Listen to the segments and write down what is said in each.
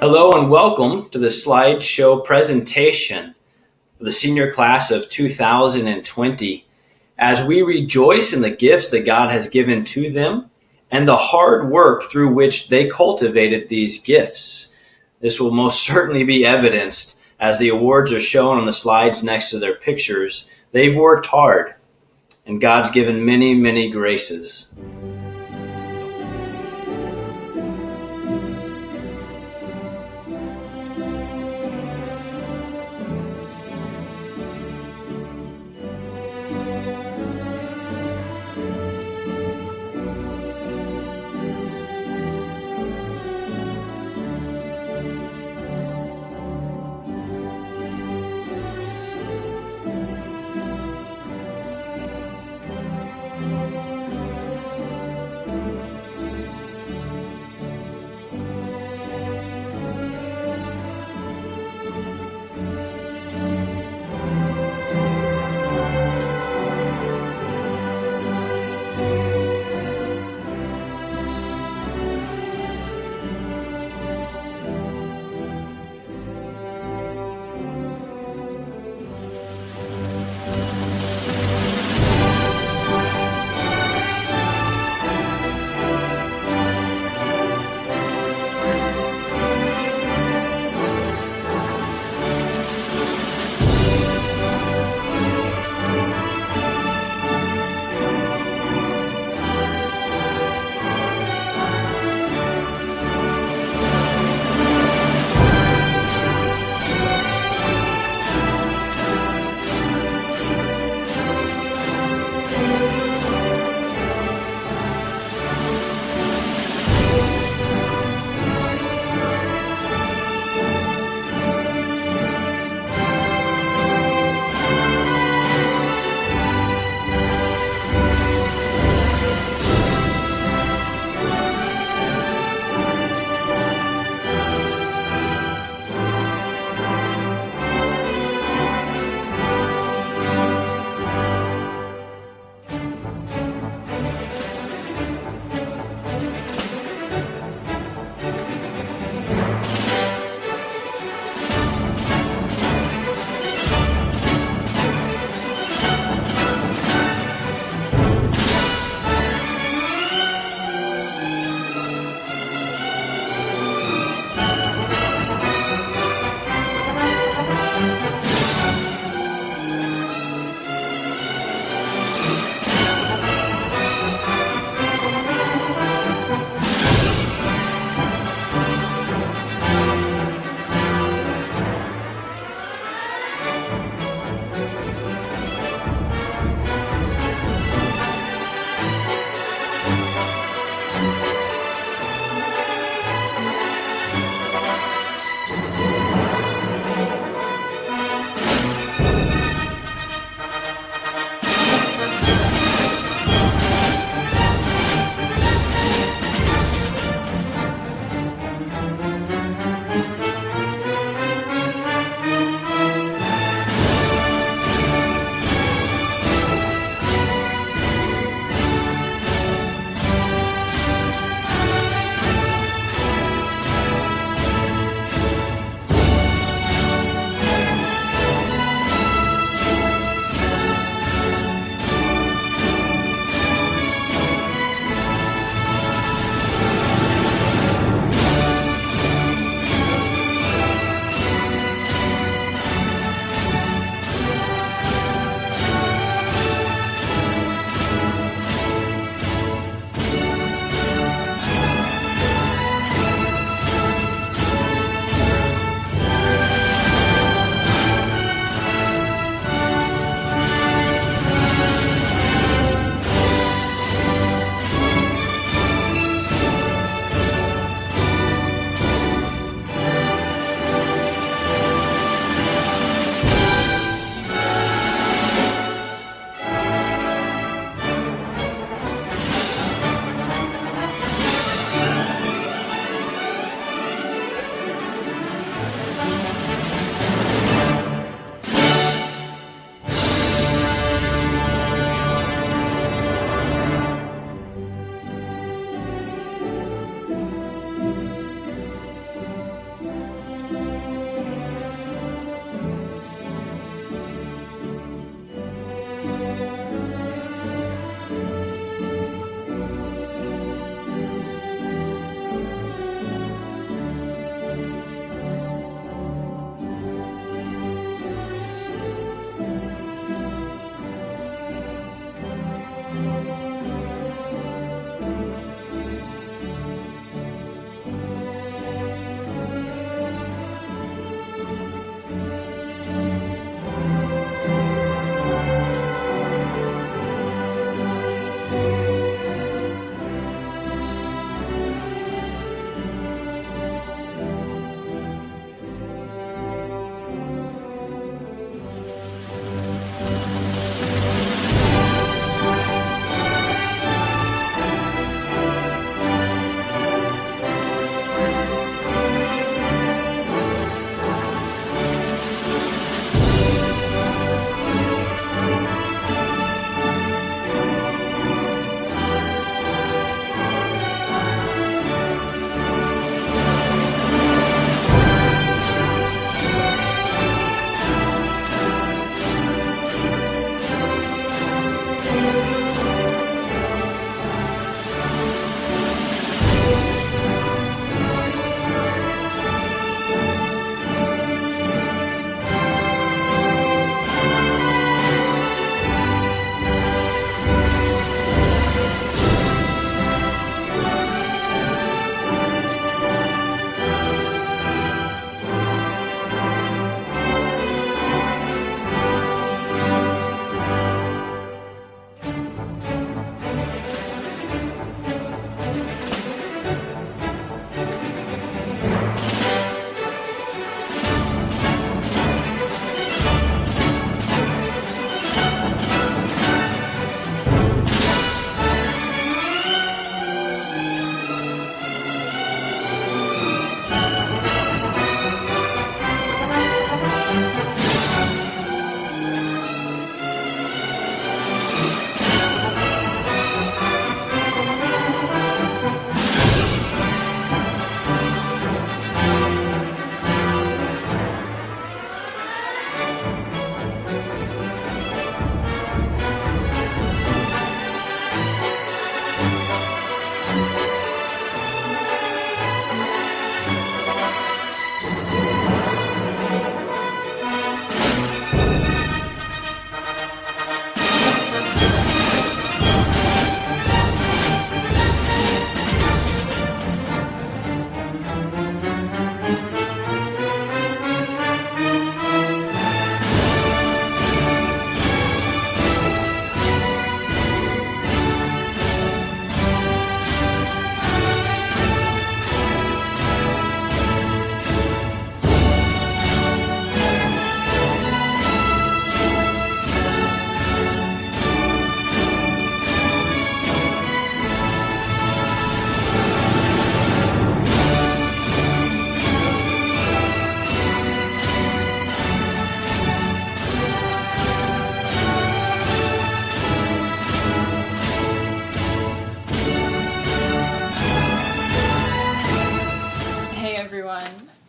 Hello and welcome to the slideshow presentation for the senior class of 2020 as we rejoice in the gifts that God has given to them and the hard work through which they cultivated these gifts. This will most certainly be evidenced as the awards are shown on the slides next to their pictures. They've worked hard and God's given many, many graces.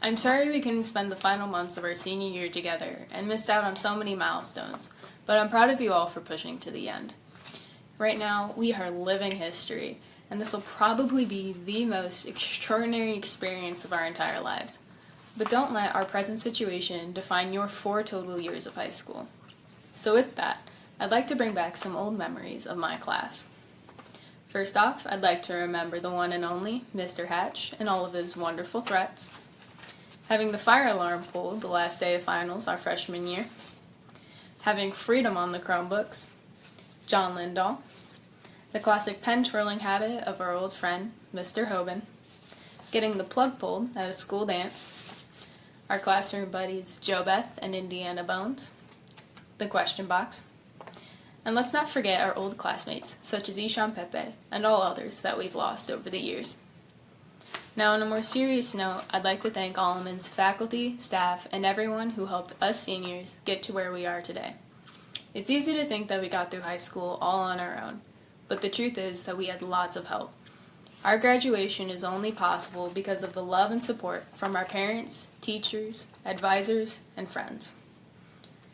I'm sorry we couldn't spend the final months of our senior year together and missed out on so many milestones, but I'm proud of you all for pushing to the end. Right now, we are living history, and this will probably be the most extraordinary experience of our entire lives. But don't let our present situation define your 4 total years of high school. So with that, I'd like to bring back some old memories of my class. First off, I'd like to remember the one and only Mr. Hatch and all of his wonderful threats. Having the fire alarm pulled the last day of finals our freshman year. Having freedom on the Chromebooks. John Lindahl. The classic pen-twirling habit of our old friend, Mr. Hoban. Getting the plug pulled at a school dance. Our classroom buddies, Joe Beth and Indiana Bones. The question box. And let's not forget our old classmates, such as Ishan Pepe and all others that we've lost over the years. Now, on a more serious note, I'd like to thank Alleman's faculty, staff, and everyone who helped us seniors get to where we are today. It's easy to think that we got through high school all on our own, but the truth is that we had lots of help. Our graduation is only possible because of the love and support from our parents, teachers, advisors, and friends.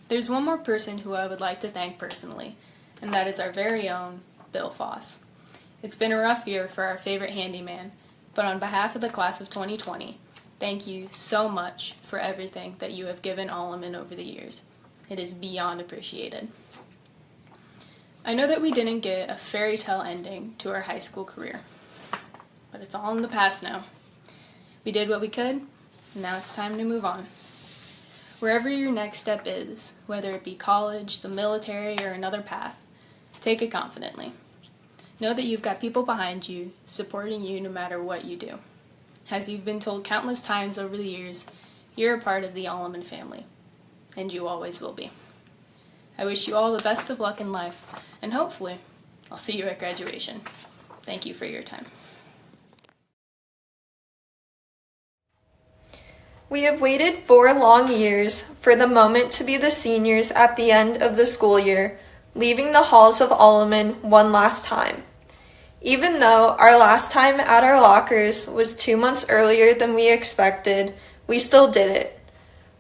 There's one more person who I would like to thank personally, and that is our very own Bill Foss. It's been a rough year for our favorite handyman, but on behalf of the class of 2020, thank you so much for everything that you have given Alleman over the years. It is beyond appreciated. I know that we didn't get a fairy tale ending to our high school career, but it's all in the past now. We did what we could, and now it's time to move on. Wherever your next step is, whether it be college, the military, or another path, take it confidently. Know that you've got people behind you, supporting you no matter what you do. As you've been told countless times over the years, you're a part of the Alleman family, and you always will be. I wish you all the best of luck in life, and hopefully, I'll see you at graduation. Thank you for your time. We have waited 4 long years for the moment to be the seniors at the end of the school year, leaving the halls of Alleman one last time. Even though our last time at our lockers was 2 months earlier than we expected, we still did it.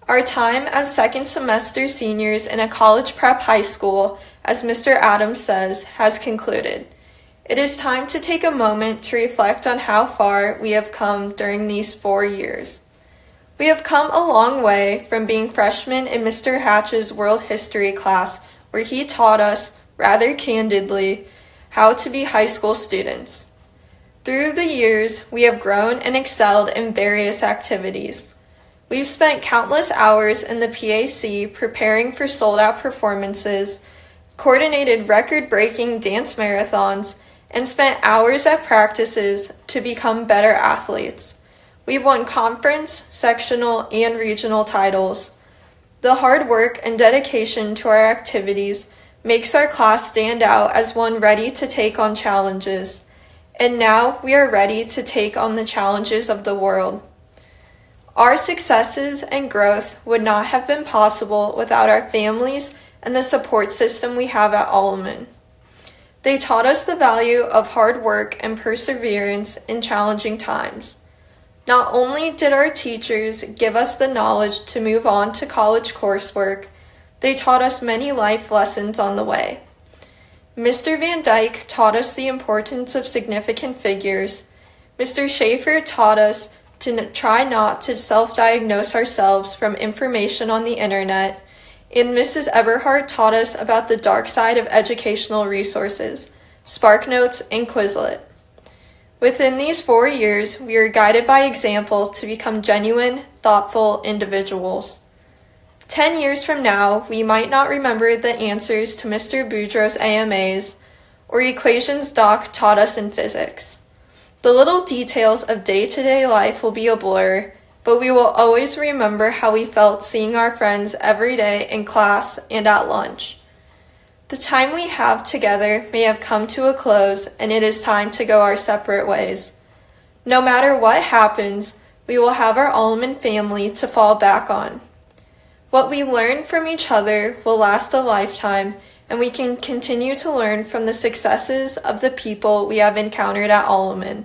Our time as second semester seniors in a college prep high school, as Mr. Adams says, has concluded. It is time to take a moment to reflect on how far we have come during these 4 years. We have come a long way from being freshmen in Mr. Hatch's world history class, where he taught us, rather candidly, how to be high school students. Through the years, we have grown and excelled in various activities. We've spent countless hours in the PAC preparing for sold-out performances, coordinated record-breaking dance marathons, and spent hours at practices to become better athletes. We've won conference, sectional, and regional titles. The hard work and dedication to our activities makes our class stand out as one ready to take on challenges. And now we are ready to take on the challenges of the world. Our successes and growth would not have been possible without our families and the support system we have at Alleman. They taught us the value of hard work and perseverance in challenging times. Not only did our teachers give us the knowledge to move on to college coursework, they taught us many life lessons on the way. Mr. Van Dyke taught us the importance of significant figures. Mr. Schaefer taught us to try not to self-diagnose ourselves from information on the internet, and Mrs. Eberhardt taught us about the dark side of educational resources, SparkNotes, and Quizlet. Within these 4 years, we are guided by example to become genuine, thoughtful individuals. 10 years from now, we might not remember the answers to Mr. Boudreau's AMAs or equations Doc taught us in physics. The little details of day-to-day life will be a blur, but we will always remember how we felt seeing our friends every day in class and at lunch. The time we have together may have come to a close, and it is time to go our separate ways. No matter what happens, we will have our Alleman family to fall back on. What we learn from each other will last a lifetime, and we can continue to learn from the successes of the people we have encountered at Alleman.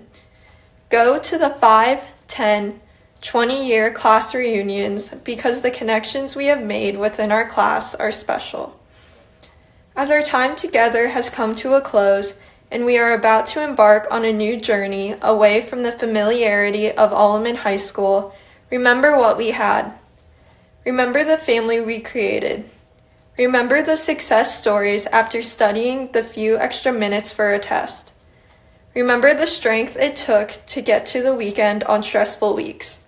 Go to the 5, 10, 20-year class reunions because the connections we have made within our class are special. As our time together has come to a close and we are about to embark on a new journey away from the familiarity of Alleman High School, remember what we had. Remember the family we created. Remember the success stories after studying the few extra minutes for a test. Remember the strength it took to get to the weekend on stressful weeks.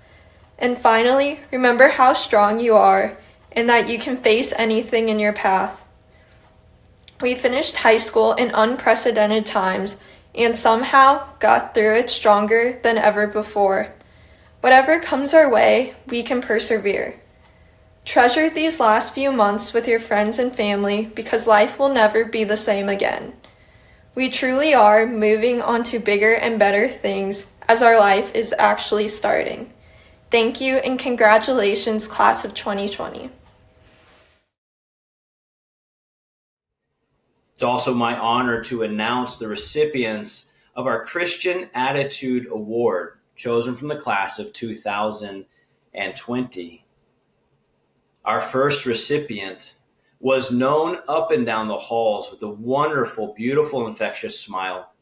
And finally, remember how strong you are and that you can face anything in your path. We finished high school in unprecedented times and somehow got through it stronger than ever before. Whatever comes our way, we can persevere. Treasure these last few months with your friends and family because life will never be the same again. We truly are moving on to bigger and better things as our life is actually starting. Thank you and congratulations, class of 2020. It's also my honor to announce the recipients of our Christian Attitude Award, chosen from the class of 2020. Our first recipient was known up and down the halls with a wonderful, beautiful, infectious smile,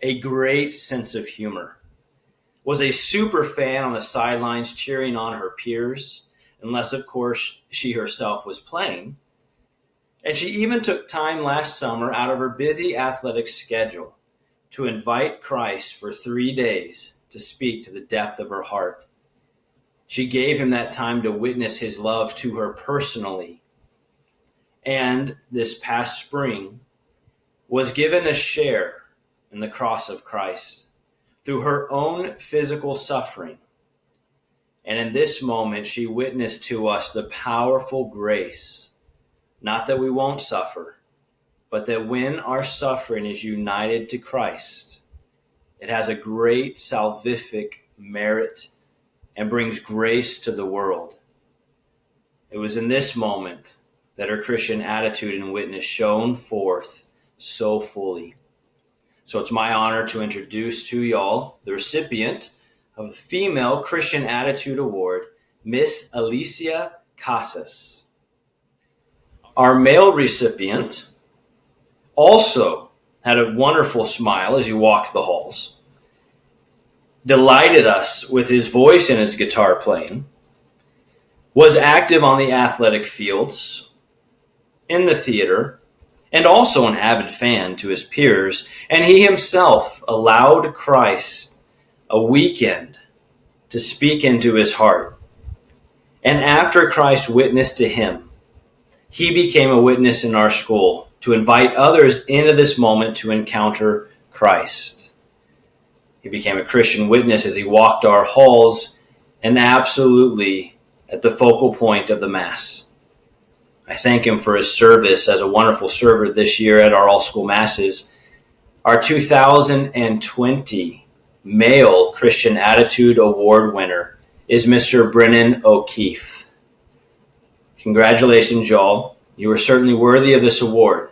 a great sense of humor, was a super fan on the sidelines cheering on her peers, unless, of course, she herself was playing. And she even took time last summer out of her busy athletic schedule to invite Christ for 3 days to speak to the depth of her heart. She gave him that time to witness his love to her personally. And this past spring was given a share in the cross of Christ through her own physical suffering. And in this moment, she witnessed to us the powerful grace, not that we won't suffer, but that when our suffering is united to Christ, it has a great salvific merit and brings grace to the world. It was in this moment that her Christian attitude and witness shone forth so fully. So it's my honor to introduce to y'all the recipient of the Female Christian Attitude Award, Miss Alicia Casas. Our male recipient also had a wonderful smile as he walked the halls, delighted us with his voice and his guitar playing, was active on the athletic fields, in the theater, and also an avid fan to his peers, and he himself allowed Christ a weekend to speak into his heart. And after Christ witnessed to him, he became a witness in our school to invite others into this moment to encounter Christ. He became a Christian witness as he walked our halls and absolutely at the focal point of the Mass. I thank him for his service as a wonderful server this year at our all-school Masses. Our 2020 Male Christian Attitude Award winner is Mr. Brennan O'Keefe. Congratulations, y'all. You are certainly worthy of this award.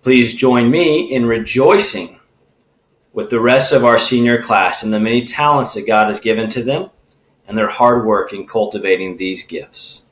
Please join me in rejoicing with the rest of our senior class and the many talents that God has given to them and their hard work in cultivating these gifts.